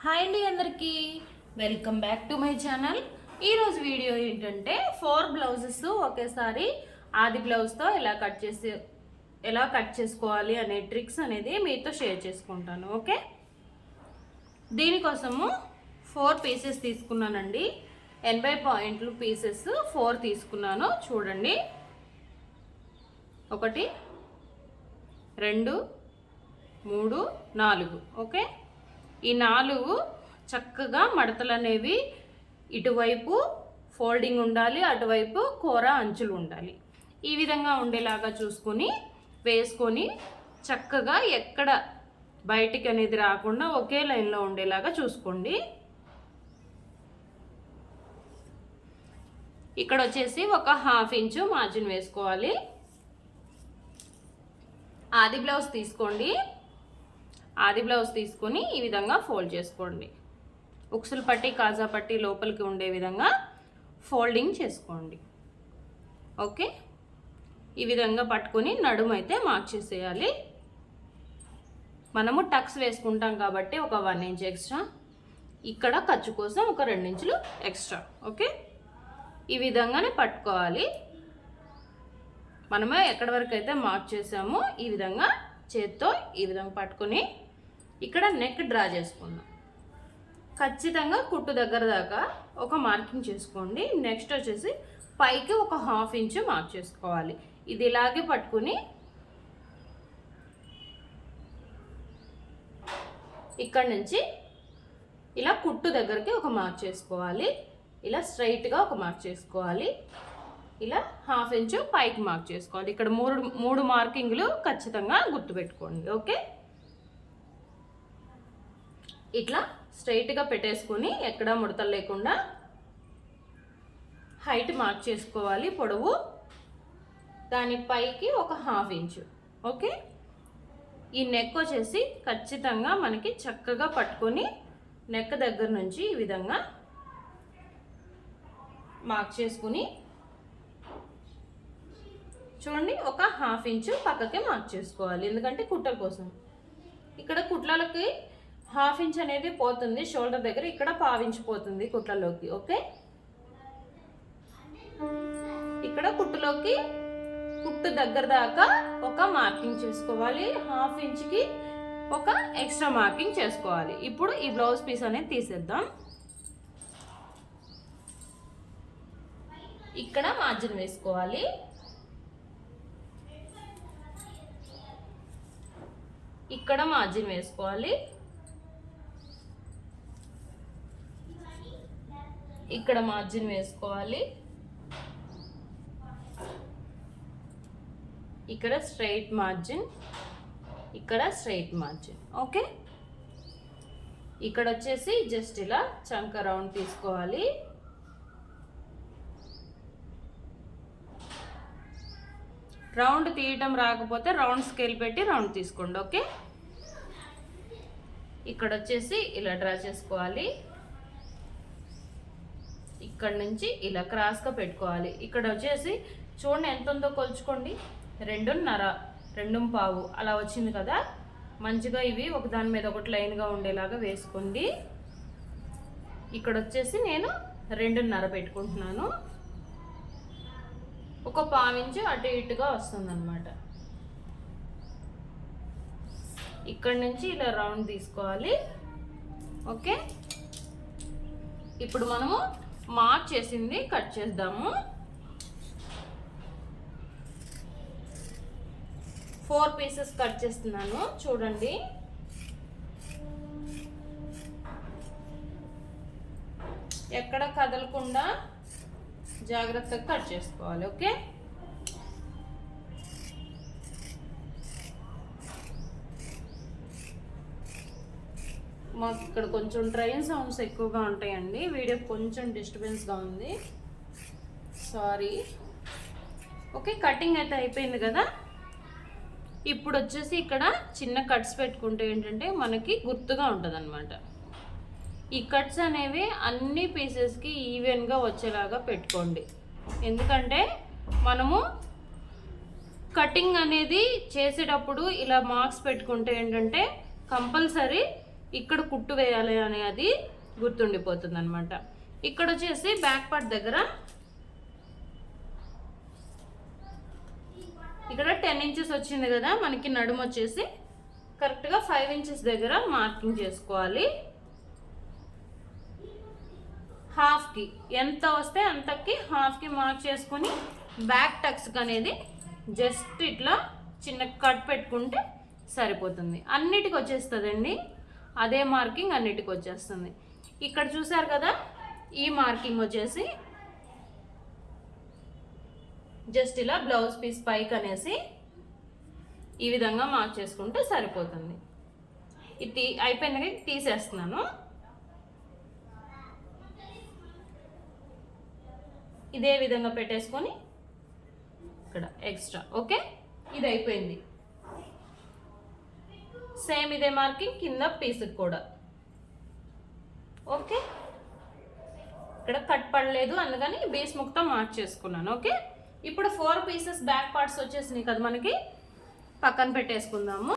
Hi అండి అందరికీ welcome back to my channel. ఈరోజు వీడియో ఏంటంటే 4 బ్లౌజెస్ ఒకేసారి ఆది బ్లౌజ్తో ఎలా కట్ చేసుకోవాలి అనే ట్రిక్స్ అనేది మీతో షేర్ చేసుకుంటాను. ఓకే, దీనికోసము 4 పీసెస్ తీసుకున్నానండి. 80 పాయింట్లు పీసెస్ 4 తీసుకున్నాను. చూడండి, 1 2 3 4. ఓకే, ఈ 4 చక్కగా మడతలు అనేవి ఇటువైపు ఫోల్డింగ్ ఉండాలి, అటువైపు కూర అంచులు ఉండాలి. ఈ విధంగా ఉండేలాగా చూసుకొని వేసుకొని చక్కగా ఎక్కడ బయటికి అనేది రాకుండా ఒకే లైన్లో ఉండేలాగా చూసుకోండి. ఇక్కడ వచ్చేసి ఒక 1/2 ఇంచు మార్జిన్ వేసుకోవాలి. ఆది బ్లౌజ్ తీసుకోండి. ఆది బ్లౌజ్ తీసుకొని ఈ విధంగా ఫోల్డ్ చేసుకోండి. ఉక్సులు పట్టి కాజా పట్టి లోపలికి ఉండే విధంగా ఫోల్డింగ్ చేసుకోండి. ఓకే, ఈ విధంగా పట్టుకొని నడుము అయితే మార్క్ చేసేయాలి. మనము టక్స్ వేసుకుంటాం కాబట్టి ఒక 1 ఇంచ్ ఎక్స్ట్రా, ఇక్కడ ఖర్చు కోసం ఒక 2 ఇంచులు ఎక్స్ట్రా. ఓకే, ఈ విధంగానే పట్టుకోవాలి. మనమే ఎక్కడి వరకు అయితే మార్క్ చేసామో ఈ విధంగా చేత్తో ఈ విధంగా పట్టుకొని ఇక్కడ నెక్ డ్రా చేసుకుందాం. ఖచ్చితంగా కుట్టు దగ్గర దాకా ఒక మార్కింగ్ చేసుకోండి. నెక్స్ట్ వచ్చేసి పైకి ఒక 1/2 ఇంచు మార్క్ చేసుకోవాలి. ఇది ఇలాగే పట్టుకుని ఇక్కడ నుంచి ఇలా కుట్టు దగ్గరికి ఒక మార్క్ చేసుకోవాలి. ఇలా స్ట్రైట్గా ఒక మార్క్ చేసుకోవాలి. ఇలా 1/2 ఇంచు పైకి మార్క్ చేసుకోవాలి. ఇక్కడ మూడు మార్కింగ్లు ఖచ్చితంగా గుర్తుపెట్టుకోండి. ఓకే, ఇట్లా స్ట్రైట్గా పెట్టేసుకొని ఎక్కడ ముడతలు లేకుండా హైట్ మార్క్ చేసుకోవాలి. పొడవు దాని పైకి ఒక 1/2 ఇంచు. ఓకే, ఈ నెక్ వచ్చేసి ఖచ్చితంగా మనకి చక్కగా పట్టుకొని నెక్ దగ్గర నుంచి ఈ విధంగా మార్క్ చేసుకుని చూడండి, ఒక 1/2 ఇంచు పక్కకే మార్క్ చేసుకోవాలి. ఎందుకంటే కుట్ల కోసం ఇక్కడ కుట్లలకి 1/2 ఇంచ్ అనేది పోతుంది షోల్డర్ దగ్గర, ఇక్కడ 1/2 ఇంచ్ పోతుంది కుట్లలోకి. ఓకే, ఇక్కడ కుట్టులోకి కుట్టు దగ్గర దాకా ఒక మార్కింగ్ చేసుకోవాలి. 1/2 ఇంచ్కి ఒక ఎక్స్ట్రా మార్కింగ్ చేసుకోవాలి. ఇప్పుడు ఈ బ్లౌజ్ పీస్ అనేది తీసేద్దాం. ఇక్కడ మార్జిన్ వేసుకోవాలి. ఇక్కడ మార్జిన్ వేసుకోవాలి. ఇక్కడ మార్జిన్ వేసుకోవాలి. ఇక్కడ స్ట్రైట్ మార్జిన్, ఇక్కడ స్ట్రైట్ మార్జిన్. ఓకే, ఇక్కడ వచ్చేసి జస్ట్ ఇలా చంక రౌండ్ తీసుకోవాలి. రౌండ్ తీయటం రాకపోతే రౌండ్ స్కేల్ పెట్టి రౌండ్ తీసుకోండి. ఓకే, ఇక్కడ వచ్చేసి ఇలా డ్రా చేసుకోవాలి. ఇక్కడ నుంచి ఇలా క్రాస్గా పెట్టుకోవాలి. ఇక్కడ వచ్చేసి చూడండి ఎంత ఉందో కొలుచుకోండి. 2.5 2.25 అలా వచ్చింది కదా. మంచిగా ఇవి ఒకదాని మీద ఒకటి లైన్గా ఉండేలాగా వేసుకోండి. ఇక్కడ వచ్చేసి నేను 2.5 పెట్టుకుంటున్నాను. ఒక 1/2 ఇంచు అటు ఇటుగా వస్తుందన్నమాట. ఇక్కడ నుంచి ఇలా రౌండ్ తీసుకోవాలి. ఓకే, ఇప్పుడు మనము మార్క్ చేసింది కట్ చేద్దాము. 4 పీసెస్ కట్ చేస్తున్నాను. చూడండి, ఎక్కడ కదలకుండా జాగ్రత్తగా కట్ చేసుకోవాలి. ఓకే, మాకు ఇక్కడ కొంచెం ట్రైన్ సౌండ్స్ ఎక్కువగా ఉంటాయండి. వీడియో కొంచెం డిస్టర్బెన్స్గా ఉంది, సారీ. ఓకే, కటింగ్ అయితే అయిపోయింది కదా. ఇప్పుడు వచ్చేసి ఇక్కడ చిన్న కట్స్ పెట్టుకుంటే ఏంటంటే మనకి గుర్తుగా ఉంటుంది అన్నమాట. ఈ కట్స్ అనేవి అన్ని పీసెస్కి ఈవెన్గా వచ్చేలాగా పెట్టుకోండి. ఎందుకంటే మనము కటింగ్ అనేది చేసేటప్పుడు ఇలా మార్క్స్ పెట్టుకుంటే ఏంటంటే కంపల్సరీ ఇక్కడ కుట్టు వేయాలి అనేది గుర్తుండిపోతుంది అనమాట. ఇక్కడ వచ్చేసి బ్యాక్ పార్ట్ దగ్గర ఇక్కడ 10 ఇంచెస్ వచ్చింది కదా మనకి, నడుము వచ్చేసి కరెక్ట్గా 5 ఇంచెస్ దగ్గర మార్కింగ్ చేసుకోవాలి. హాఫ్కి ఎంత వస్తే అంతకి హాఫ్కి మార్క్ చేసుకొని బ్యాక్ టక్స్ అనేది జస్ట్ ఇట్లా చిన్న కట్ పెట్టుకుంటే సరిపోతుంది. అన్నిటికి వచ్చేస్తుందండి, అదే మార్కింగ్ అన్నిటికి వచ్చేస్తుంది. ఇక్కడ చూసారు కదా, ఈ మార్కింగ్ వచ్చేసి జస్ట్ ఇలా బ్లౌజ్ పీస్ పైకి అనేసి ఈ విధంగా మార్క్ చేసుకుంటే సరిపోతుంది. ఇది అయిపోయినాక తీసేస్తున్నాను. ఇదే విధంగా పెట్టేసుకొని ఇక్కడ ఎక్స్ట్రా. ఓకే, ఇది అయిపోయింది. సేమ్ ఇదే మార్కింగ్ కింద పీస్కి కూడా. ఓకే, ఇక్కడ కట్ పడలేదు అందుకని బేస్ మొత్తం మార్క్ చేసుకున్నాను. ఓకే, ఇప్పుడు 4 పీసెస్ బ్యాక్ పార్ట్స్ వచ్చేసినాయి కదా మనకి, పక్కన పెట్టేసుకుందాము.